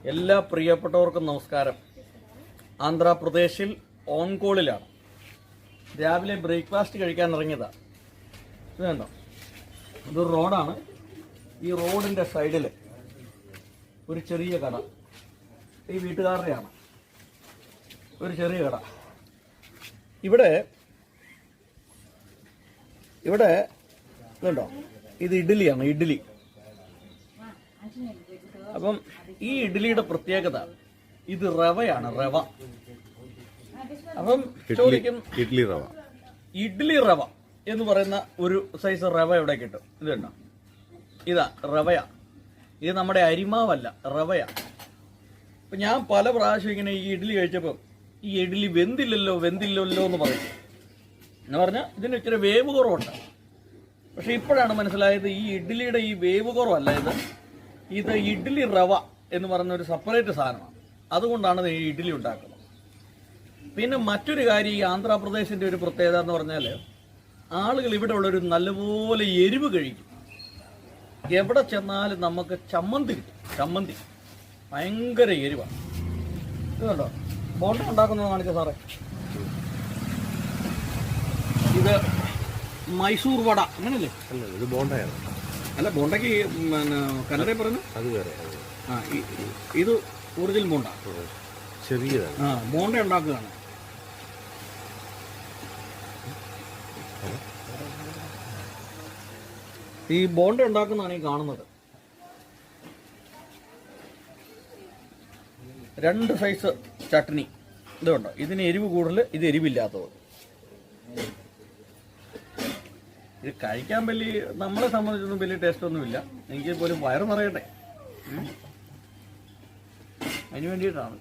എല്ലാ പ്രിയപ്പെട്ടവർക്കും നമസ്കാരം. ആന്ധ്രാപ്രദേശിൽ ഓൺകോളിലാണ്. രാവിലെ ബ്രേക്ക്ഫാസ്റ്റ് കഴിക്കാൻ ഇറങ്ങിയതാ. ഇത് കണ്ടോ, ഇതൊരു റോഡാണ്. ഈ റോഡിന്റെ സൈഡിൽ ഒരു ചെറിയ കട, ഈ വീട്ടുകാരുടെയാണ്. ഒരു ചെറിയ കട. ഇവിടെ ഇതുണ്ടോ, ഇത് ഇഡ്ഡലിയാണ്, ഇഡ്ഡലി. അപ്പം ഈ ഇഡ്ഡലിയുടെ പ്രത്യേകത, ഇത് റവയാണ്, റവ. അപ്പം ചോദിക്കും, ഇഡ്ഡലി റവ എന്ന് പറയുന്ന ഒരു സൈസ് റവ ഇവിടെ കിട്ടും. ഇത് കണ്ടോ, ഇതാ റവയാ. ഇത് നമ്മുടെ അരിമാവല്ല, റവയാ. അപ്പൊ ഞാൻ പല പ്രാവശ്യം ഇങ്ങനെ ഈ ഇഡ്ഡലി കഴിച്ചപ്പോൾ ഈ ഇഡ്ഡലി വെന്തില്ലല്ലോ എന്ന് പറയും. എന്ന് പറഞ്ഞാൽ ഇതിന് ഇച്ചിരി വേവ് കുറവുണ്ട്. പക്ഷെ ഇപ്പോഴാണ് മനസ്സിലായത് ഈ ഇഡ്ഡലിയുടെ ഈ വേവ് കുറവല്ല, ഇത് ഇഡ്ഡലി റവ എന്ന് പറയുന്ന ഒരു സെപ്പറേറ്റ് സാധനമാണ്. അതുകൊണ്ടാണ് ഈ ഇഡ്ഡലി ഉണ്ടാക്കുന്നത്. പിന്നെ മറ്റൊരു കാര്യം, ഈ ആന്ധ്രാപ്രദേശിന്റെ ഒരു പ്രത്യേകത എന്ന് പറഞ്ഞാൽ ആളുകൾ ഇവിടെ ഉള്ളൊരു നല്ലപോലെ എരിവ് കഴിക്കും. എവിടെ ചെന്നാലും നമുക്ക് ചമ്മന്തി കിട്ടും. ചമ്മന്തി ഭയങ്കര എരിവാണ്. ഇത് കണ്ടോ, ബോണ്ട ഉണ്ടാക്കുന്നത് കാണിച്ച സാറേ. ഇത് മൈസൂർ വട, അങ്ങനല്ലേ? ഇത് ബോണ്ടയാണ്. അല്ല, ബോണ്ടയ്ക്ക് കന്നഡയിൽ പറഞ്ഞു അത് വേറെ. ഇത് ഒറിജിനൽ ബോണ്ട, ചെറിയതാണ്. ബോണ്ട ഉണ്ടാക്കുകയാണ്. ഈ ബോണ്ട ഉണ്ടാക്കുന്നതാണ് ഈ കാണുന്നത്. 2 സൈസ് ചട്നി. ഇതുണ്ട്, ഇതിന് എരിവ് കൂടുതൽ, ഇത് എരിവില്ലാത്തത്. ഇത് കഴിക്കാൻ നമ്മളെ സംബന്ധിച്ചൊന്നും വലിയ ടേസ്റ്റ് ഒന്നുമില്ല. എനിക്ക് പോലും വയറ് നിറയട്ടെ, അതിന് വേണ്ടിയിട്ടാണ്.